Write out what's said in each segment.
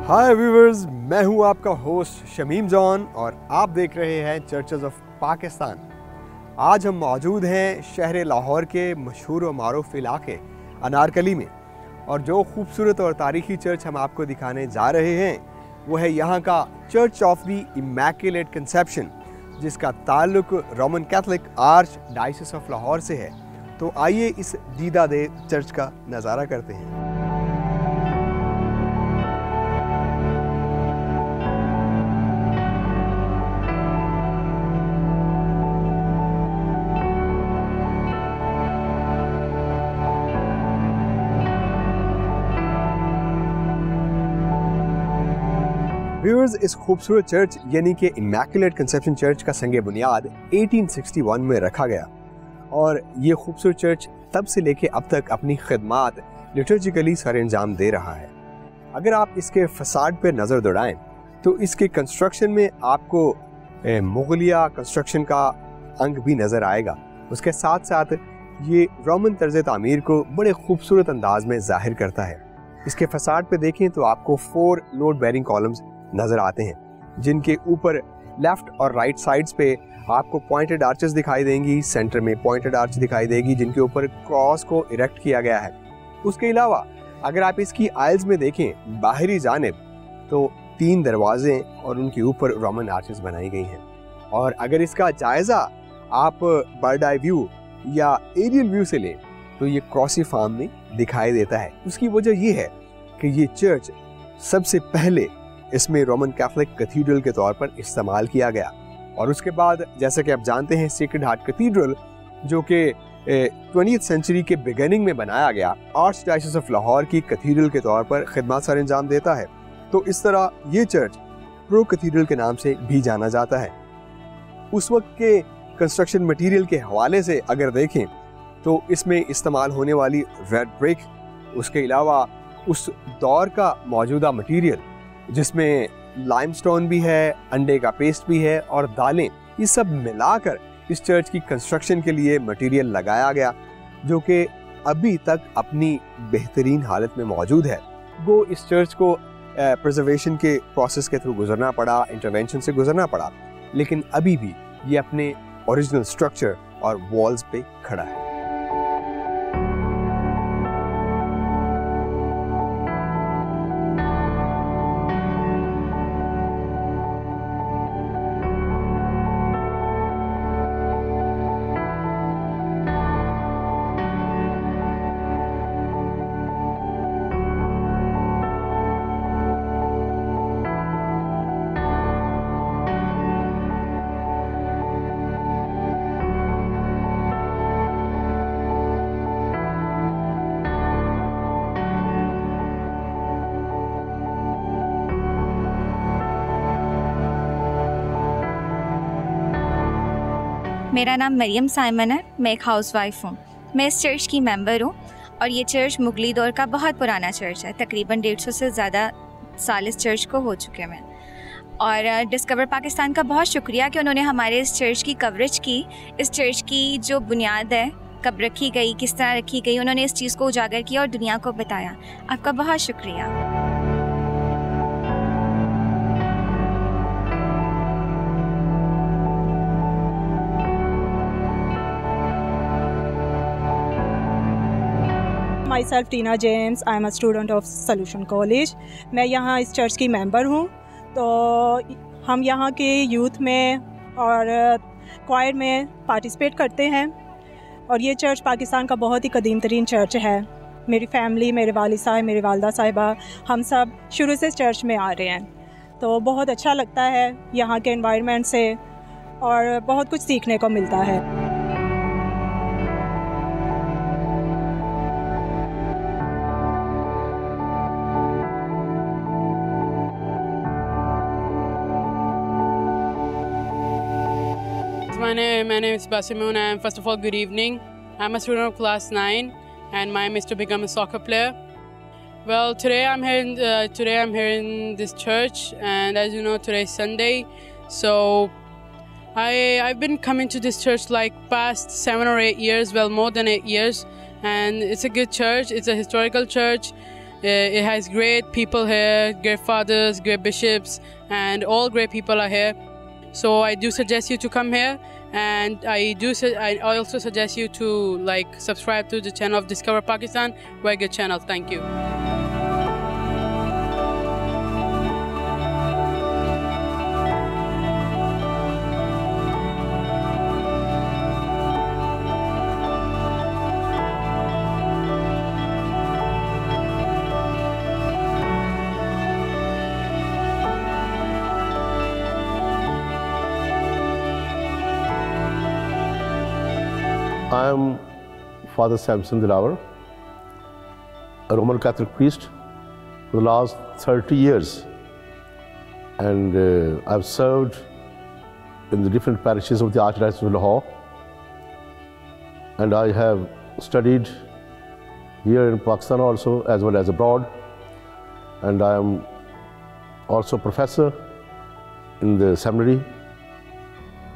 हाय viewers, मैं हूं आपका होस्ट शमीम जॉन और आप देख रहे हैं चर्चेस ऑफ पाकिस्तान। आज हम मौजूद हैं शहर लाहौर के मशहूर व मारूफ इलाके अनारकली में, और जो खूबसूरत और तारीखी चर्च हम आपको दिखाने जा रहे हैं वो है यहाँ का church of the Immaculate conception, जिसका ताल्लुक Roman Catholic arch diocese of Lahore से है। तो आइए इस दीदादे चर्च का नज़ारा करते हैं। व्यूअर्स, इस खूबसूरत चर्च यानी कि इमैक्युलेट कंसेप्शन चर्च का संग बुनियाद 1861 में रखा गया, और ये खूबसूरत चर्च तब से लेके अब तक अपनी खिदमात लिटर्जिकली सर अंजाम दे रहा है। अगर आप इसके फसाड पर नज़र दौड़ाएं तो इसके कंस्ट्रक्शन में आपको मुगलिया कंस्ट्रक्शन का अंग भी नज़र आएगा। उसके साथ साथ ये रोमन तर्ज तामीर को बड़े खूबसूरत अंदाज में जाहिर करता है। इसके फसाड पे देखें तो आपको 4 लोड बेयरिंग कॉलम्स नजर आते हैं, जिनके ऊपर लेफ्ट और राइट साइड्स पे आपको पॉइंटेड आर्चेस दिखाई देंगी। सेंटर में पॉइंटेड आर्च दिखाई देगी जिनके ऊपर क्रॉस को इरेक्ट किया गया है। उसके अलावा अगर आप इसकी आइल्स में देखें बाहरी जानिब तो 3 दरवाजे और उनके ऊपर रोमन आर्चेस बनाई गई हैं। और अगर इसका जायजा आप बर्ड आई व्यू या एरियल व्यू से लें तो ये क्रॉसी फॉर्म में दिखाई देता है। उसकी वजह यह है कि ये चर्च सबसे पहले इसमें रोमन कैथोलिक कैथीड्रल के तौर पर इस्तेमाल किया गया, और उसके बाद जैसा कि आप जानते हैं सेक्रेड हार्ट कैथीड्रल जो कि 20th सेंचुरी के बिगिनिंग में बनाया गया आर्च डायसिस ऑफ लाहौर की कैथीड्रल के तौर पर खिदमत सर अंजाम देता है। तो इस तरह ये चर्च प्रो कैथीड्रल के नाम से भी जाना जाता है। उस वक्त के कंस्ट्रक्शन मटीरियल के हवाले से अगर देखें तो इसमें इस्तेमाल होने वाली रेड ब्रिक, उसके अलावा उस दौर का मौजूदा मटीरियल जिसमें लाइमस्टोन भी है, अंडे का पेस्ट भी है और दालें, ये सब मिलाकर इस चर्च की कंस्ट्रक्शन के लिए मटेरियल लगाया गया, जो कि अभी तक अपनी बेहतरीन हालत में मौजूद है। वो इस चर्च को प्रिजर्वेशन के प्रोसेस के थ्रू गुजरना पड़ा, इंटरवेंशन से गुजरना पड़ा, लेकिन अभी भी ये अपने ओरिजिनल स्ट्रक्चर और वॉल्स पे खड़ा है। मेरा नाम मरियम साइमन है। मैं एक हाउसवाइफ हूँ। मैं इस चर्च की मेंबर हूँ और ये चर्च मुगली दौर का बहुत पुराना चर्च है। तकरीबन 150 से ज़्यादा साल इस चर्च को हो चुके हैं। और डिस्कवर पाकिस्तान का बहुत शुक्रिया कि उन्होंने हमारे इस चर्च की कवरेज की। इस चर्च की जो बुनियाद है, कब रखी गई, किस तरह रखी गई, उन्होंने इस चीज़ को उजागर किया और दुनिया को बताया। आपका बहुत शुक्रिया। Myself Tina James, I am a student of Solution College। मैं यहाँ इस चर्च की मेंबर हूँ। तो हम यहाँ के यूथ में और क्वायर में पार्टिसिपेट करते हैं, और ये चर्च पाकिस्तान का बहुत ही कदीम तरीन चर्च है। मेरी फैमिली, मेरे वालिद साहब, मेरी वालदा साहिबा, हम सब शुरू से चर्च में आ रहे हैं। तो बहुत अच्छा लगता है यहाँ के एनवायरनमेंट से, और बहुत कुछ सीखने को मिलता है। My name is Basimun, and first of all, good evening. I'm a student of class 9, and my aim is to become a soccer player. Well, today I'm here in this church, and as you know, today is Sunday, so I've been coming to this church like past 7 or 8 years, well, more than 8 years, and it's a good church. It's a historical church. It has great people here, great fathers, great bishops, and all great people are here. So I do suggest you to come here, and I also suggest you to subscribe to the channel of Discover Pakistan, very good channel. Thank you. I am Father Samson Dilawar, a Roman Catholic priest for the last 30 years, and I've served in the different parishes of the Archdiocese of Lahore, and I have studied here in Pakistan also as well as abroad, and I am also professor in the seminary,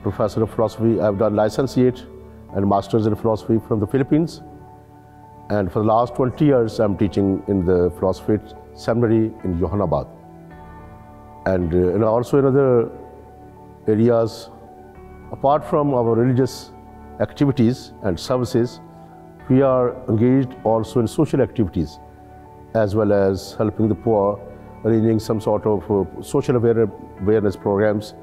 professor of philosophy. I've done licentiate and masters in philosophy from the Philippines, and for the last 20 years I'm teaching in the philosophy seminary in Johannabad, and also in other areas. Apart from our religious activities and services, we are engaged also in social activities as well as helping the poor, arranging some sort of social awareness programs,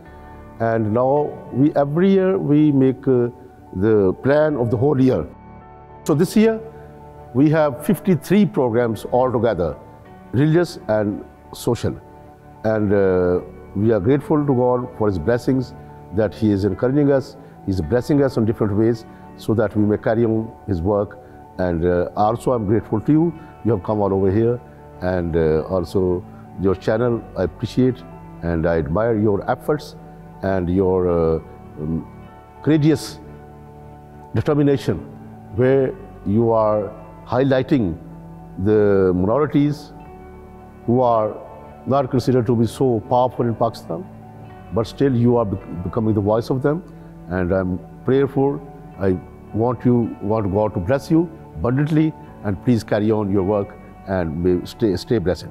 and now every year we make the plan of the whole year. So this year we have 53 programs altogether, religious and social, and we are grateful to God for His blessings, that He is encouraging us, He is blessing us in different ways so that we may carry on His work. And also I'm grateful to you. You have come all over here, and also your channel I appreciate, and I admire your efforts and your courageous determination, where you are highlighting the minorities who are not considered to be so powerful in Pakistan, but still you are becoming the voice of them, and I'm prayerful. I want God to bless you abundantly, and please carry on your work and stay blessed.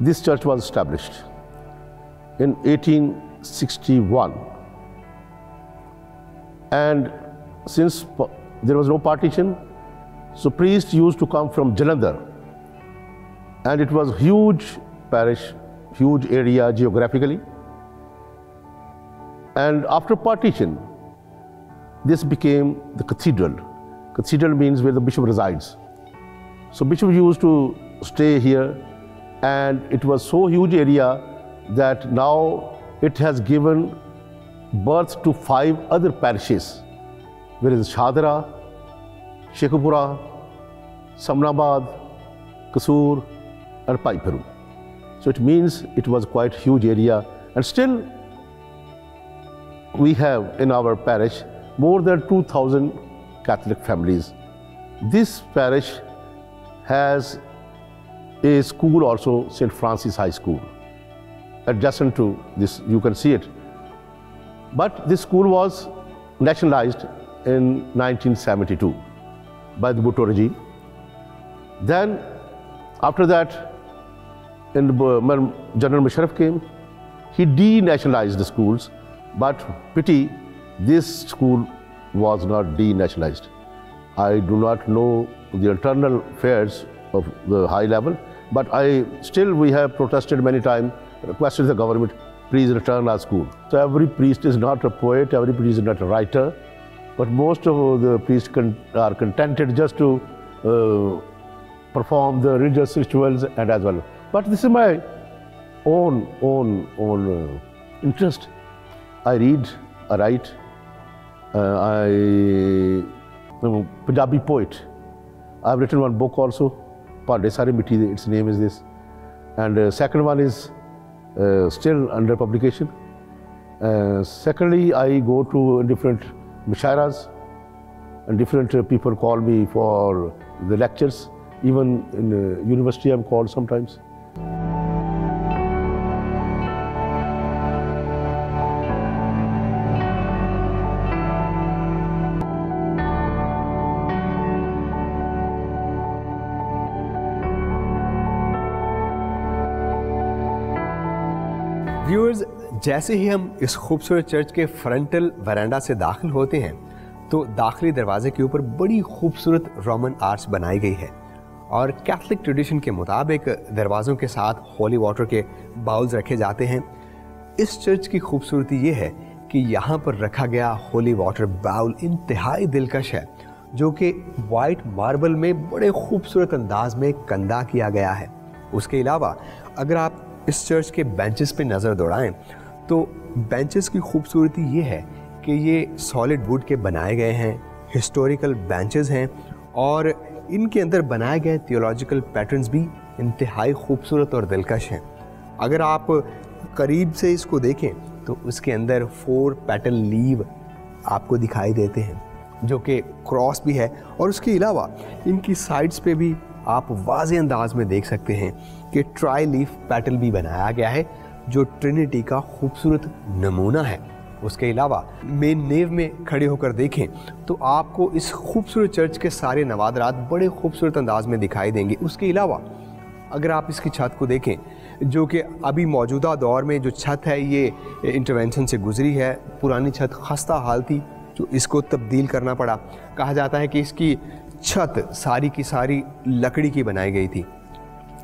This church was established in 1861. And since there was no partition, so priests used to come from Jalandhar, and it was huge parish, huge area geographically. And after partition, this became the cathedral. Cathedral means where the bishop resides. So bishop used to stay here, and it was so huge area that now it has given birth to 5 other parishes, whereas Shadra, Shekhupura, Samnabad, Kasur, and Paiperu. So it means it was quite huge area, and still we have in our parish more than 2,000 Catholic families. This parish has a school also, St. Francis High School. Adjacent to this, you can see it. But this school was nationalized in 1972 by the Bhutto regime. Then, after that, when General Musharraf came, he denationalized the schools, but pity, this school was not denationalized. I do not know the internal affairs of the high level, but we have protested many times, requested the government, please return our school. So every priest is not a poet, every priest is not a writer, but most of the priests are contented just to perform the religious rituals and as well. But this is my own interest. I read, I write, I'm a Punjabi poet. I've written one book also, Pade Sare Mitti, its name is this. And second one is still under publication. Secondly, I go to different mushairas, and different people call me for the lectures. Even in university I'm called sometimes. Viewers, जैसे ही हम इस खूबसूरत church के frontal वरांडा से दाखिल होते हैं तो दाखिली दरवाजे के ऊपर बड़ी खूबसूरत रोमन आर्च बनाई गई है और कैथलिक ट्रेडिशन के मुताबिक दरवाज़ों के साथ होली वाटर के बाउल्स रखे जाते हैं। इस चर्च की खूबसूरती ये है कि यहाँ पर रखा गया होली वाटर बाउल इंतहाई दिलकश है, जो कि वाइट मार्बल में बड़े खूबसूरत अंदाज में कंदा किया गया है। उसके अलावा अगर आप इस चर्च के बेंचेस पे नज़र दौड़ाएं तो बेंचेस की खूबसूरती ये है कि ये सॉलिड वुड के बनाए गए हैं, हिस्टोरिकल बेंचेस हैं और इनके अंदर बनाए गए थियोलॉजिकल पैटर्न्स भी इंतहाई खूबसूरत और दिलकश हैं। अगर आप करीब से इसको देखें तो उसके अंदर 4 पेटल लीव आपको दिखाई देते हैं, जो कि क्रॉस भी है और उसके अलावा इनकी साइड्स पे भी आप वाज़े अंदाज में देख सकते हैं कि ट्राई लीफ पेटल भी बनाया गया है, जो ट्रिनिटी का खूबसूरत नमूना है। उसके अलावा मेन नेव में खड़े होकर देखें तो आपको इस खूबसूरत चर्च के सारे नवादरात बड़े खूबसूरत अंदाज में दिखाई देंगे। उसके अलावा अगर आप इसकी छत को देखें, जो कि अभी मौजूदा दौर में जो छत है ये इंटरवेंशन से गुजरी है, पुरानी छत खस्ता हाल थी जो इसको तब्दील करना पड़ा। कहा जाता है कि इसकी छत सारी की सारी लकड़ी की बनाई गई थी,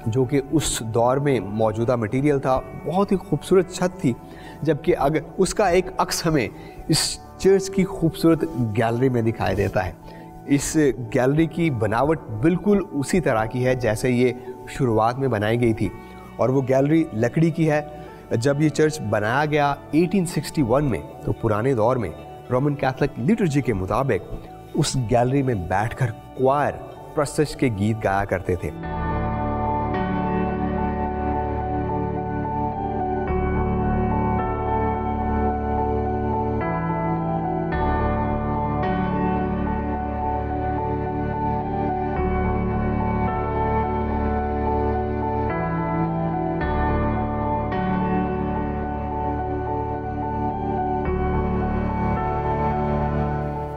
जो कि उस दौर में मौजूदा मटेरियल था। बहुत ही खूबसूरत छत थी, जबकि अगर उसका एक अक्स हमें इस चर्च की खूबसूरत गैलरी में दिखाई देता है। इस गैलरी की बनावट बिल्कुल उसी तरह की है जैसे ये शुरुआत में बनाई गई थी और वो गैलरी लकड़ी की है। जब ये चर्च बनाया गया 1861 में, तो पुराने दौर में रोमन कैथलिक लिटर्जी के मुताबिक उस गैलरी में बैठकर क्वायर प्रस्तश के गीत गाया करते थे।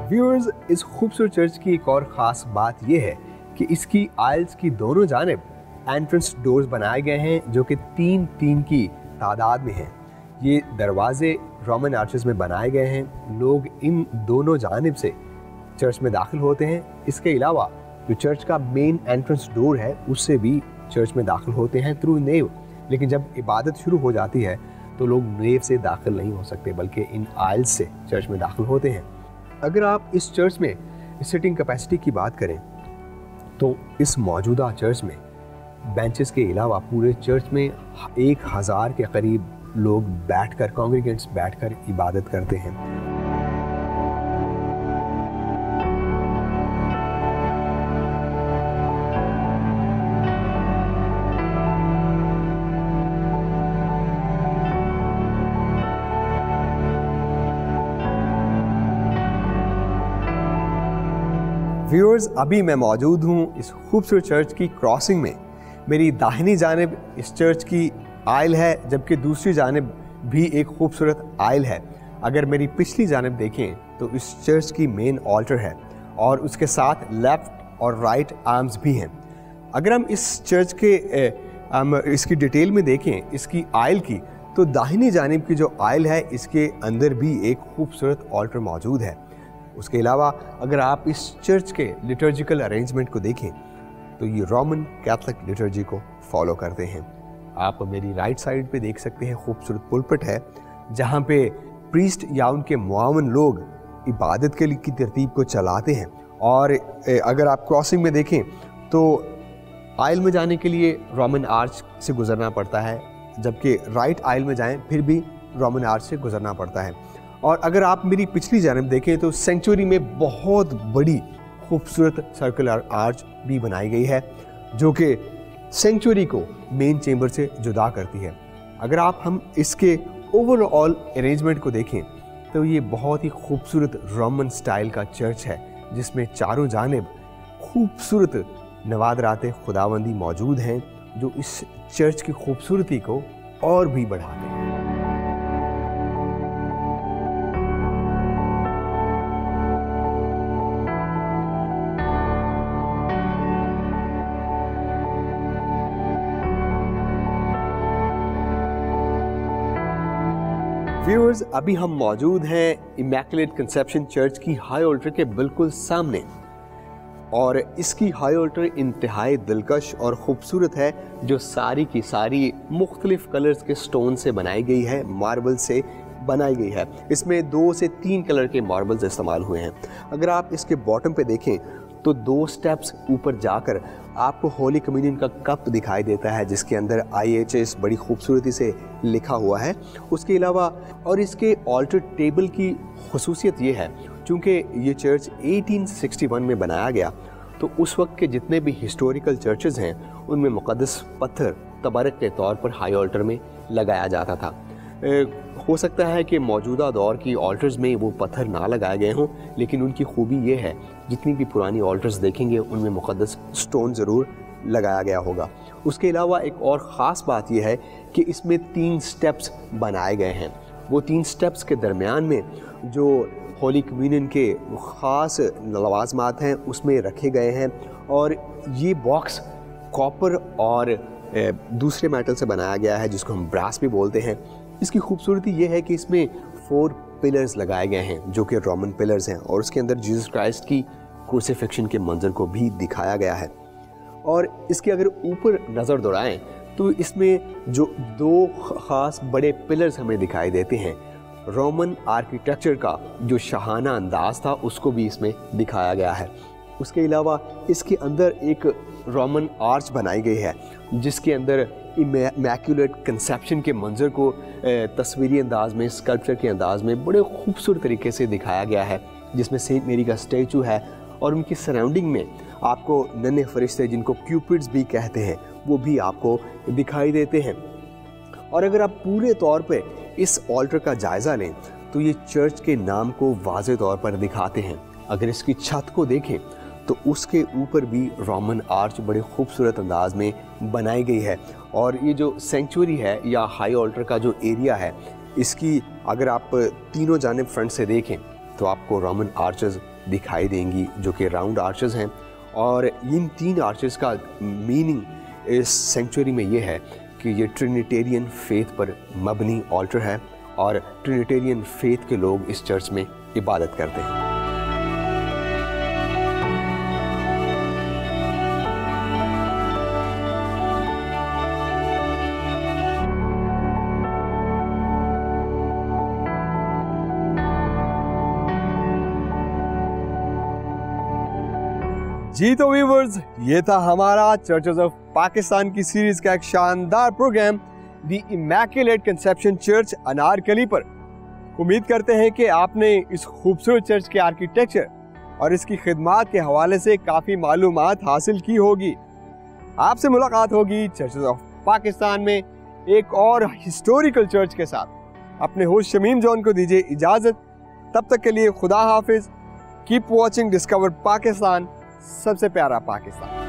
व्यूअर्स, इस खूबसूरत चर्च की एक और ख़ास बात यह है कि इसकी आइल्स की दोनों जानिब एंट्रेंस डोर्स बनाए गए हैं, जो कि 3-3 की तादाद में हैं। ये दरवाजे रोमन आर्चेस में बनाए गए हैं। लोग इन दोनों जानिब से चर्च में दाखिल होते हैं। इसके अलावा जो चर्च का मेन एंट्रेंस डोर है उससे भी चर्च में दाखिल होते हैं थ्रू नेव। लेकिन जब इबादत शुरू हो जाती है तो लोग नेव से दाखिल नहीं हो सकते, बल्कि इन आइल्स से चर्च में दाखिल होते हैं। अगर आप इस चर्च में सिटिंग कैपेसिटी की बात करें तो इस मौजूदा चर्च में बेंचेस के अलावा पूरे चर्च में 1000 के करीब लोग बैठकर, कॉन्ग्रीगेंट्स बैठकर इबादत करते हैं। व्यूअर्स, अभी मैं मौजूद हूँ इस खूबसूरत चर्च की क्रॉसिंग में। मेरी दाहिनी जानिब इस चर्च की आइल है, जबकि दूसरी जानिब भी एक खूबसूरत आइल है। अगर मेरी पिछली जानिब देखें तो इस चर्च की मेन ऑल्टर है और उसके साथ लेफ्ट और राइट आर्म्स भी हैं। अगर हम इस चर्च के इसकी डिटेल में देखें इसकी आइल की, तो दाहिनी जानिब की जो आइल है इसके अंदर भी एक खूबसूरत ऑल्टर मौजूद है। उसके अलावा अगर आप इस चर्च के लिटर्जिकल अरेंजमेंट को देखें तो ये रोमन कैथलिक लिटर्जी को फॉलो करते हैं। आप मेरी राइट साइड पे देख सकते हैं खूबसूरत पुलपिट है, जहाँ पे प्रीस्ट या उनके मुआवन लोग इबादत के लिए की तरतीब को चलाते हैं। और अगर आप क्रॉसिंग में देखें तो आइल में जाने के लिए रोमन आर्च से गुजरना पड़ता है, जबकि राइट आइल में जाएं फिर भी रोमन आर्च से गुजरना पड़ता है। और अगर आप मेरी पिछली जानिब देखें तो सेंचुरी में बहुत बड़ी खूबसूरत सर्कुलर आर्च भी बनाई गई है, जो कि सेंचुरी को मेन चेंबर से जुदा करती है। अगर हम इसके ओवरऑल अरेंजमेंट को देखें तो ये बहुत ही खूबसूरत रोमन स्टाइल का चर्च है, जिसमें चारों जानिब खूबसूरत नवादराते खुदावंदी मौजूद हैं, जो इस चर्च की खूबसूरती को और भी बढ़ाते हैं। व्यूअर्स, अभी हम मौजूद हैं इमैक्युलेट कंसेप्शन चर्च की हाई ऑल्टर के बिल्कुल सामने, और इसकी हाई ऑल्टर इंतहाई दिलकश और ख़ूबसूरत है, जो सारी की सारी मुख्तलिफ कलर्स के स्टोन से बनाई गई है, मार्बल से बनाई गई है। इसमें 2 से 3 कलर के मार्बल्स इस्तेमाल हुए हैं। अगर आप इसके बॉटम पे देखें तो 2 स्टेप्स ऊपर जाकर आपको होली कम्युनियन का कप दिखाई देता है, जिसके अंदर IHS बड़ी खूबसूरती से लिखा हुआ है। उसके अलावा और इसके ऑल्टर टेबल की खुसूसियत ये है, चूँकि ये चर्च 1861 में बनाया गया, तो उस वक्त के जितने भी हिस्टोरिकल चर्चेज़ हैं उनमें मुक़द्दस पत्थर तबरक के तौर पर हाई ऑल्टर में लगाया जाता था। हो सकता है कि मौजूदा दौर की ऑल्टर्स में वो पत्थर ना लगाए गए हों, लेकिन उनकी खूबी ये है, जितनी भी पुरानी ऑल्टर्स देखेंगे उनमें मुक़द्दस स्टोन ज़रूर लगाया गया होगा। उसके अलावा एक और ख़ास बात यह है कि इसमें 3 स्टेप्स बनाए गए हैं। वो 3 स्टेप्स के दरमियान में जो होली कम्युनियन के ख़ास लवाज़मात हैं उसमें रखे गए हैं, और ये बॉक्स कॉपर और दूसरे मेटल से बनाया गया है, जिसको हम ब्रास भी बोलते हैं। इसकी खूबसूरती ये है कि इसमें 4 पिलर्स लगाए गए हैं, जो कि रोमन पिलर्स हैं, और उसके अंदर जीसस क्राइस्ट की क्रूसिफिक्शन के मंजर को भी दिखाया गया है। और इसके अगर ऊपर नज़र दौड़ाएं तो इसमें जो 2 ख़ास बड़े पिलर्स हमें दिखाई देते हैं, रोमन आर्किटेक्चर का जो शाहाना अंदाज़ था उसको भी इसमें दिखाया गया है। उसके अलावा इसके अंदर एक रोमन आर्च बनाई गई है, जिसके अंदर इमैक्युलेट कंसेप्शन के मंजर को तस्वीरी अंदाज में, स्कल्पचर के अंदाज में बड़े खूबसूरत तरीके से दिखाया गया है, जिसमें सेंट मेरी का स्टैचू है, और उनकी सराउंडिंग में आपको नन्हे फरिश्ते, जिनको क्यूपिड्स भी कहते हैं, वो भी आपको दिखाई देते हैं। और अगर आप पूरे तौर पे इस ऑल्टर का जायज़ा लें तो ये चर्च के नाम को वाज़े तौर पर दिखाते हैं। अगर इसकी छत को देखें तो उसके ऊपर भी रोमन आर्च बड़े खूबसूरत अंदाज में बनाई गई है, और ये जो सेंचुरी है या हाई ऑल्टर का जो एरिया है, इसकी अगर आप तीनों जानिब फ्रंट से देखें तो आपको रोमन आर्चेस दिखाई देंगी, जो कि राउंड आर्चेस हैं। और इन 3 आर्चेस का मीनिंग इस सेंचुरी में ये है कि ये ट्रिनिटेरियन फेथ पर मबनी ऑल्टर है, और ट्रिनिटेरियन फेथ के लोग इस चर्च में इबादत करते हैं। जी तो व्यूअर्स, ये था हमारा चर्चेस ऑफ पाकिस्तान की सीरीज का एक शानदार program the Immaculate Conception Church Anarkali पर। उम्मीद करते हैं कि आपने इस खूबसूरत चर्च के आर्किटेक्चर और इसकी खिदमत के हवाले से काफ़ी मालूमात हासिल की होगी। आपसे मुलाकात होगी चर्चेस ऑफ पाकिस्तान में एक और हिस्टोरिकल चर्च के साथ। अपने होस्ट शमीम जॉन को दीजिए इजाज़त। तब तक के लिए खुदा हाफिज़। कीप वॉचिंग डिस्कवर पाकिस्तान, सबसे प्यारा पाकिस्तान।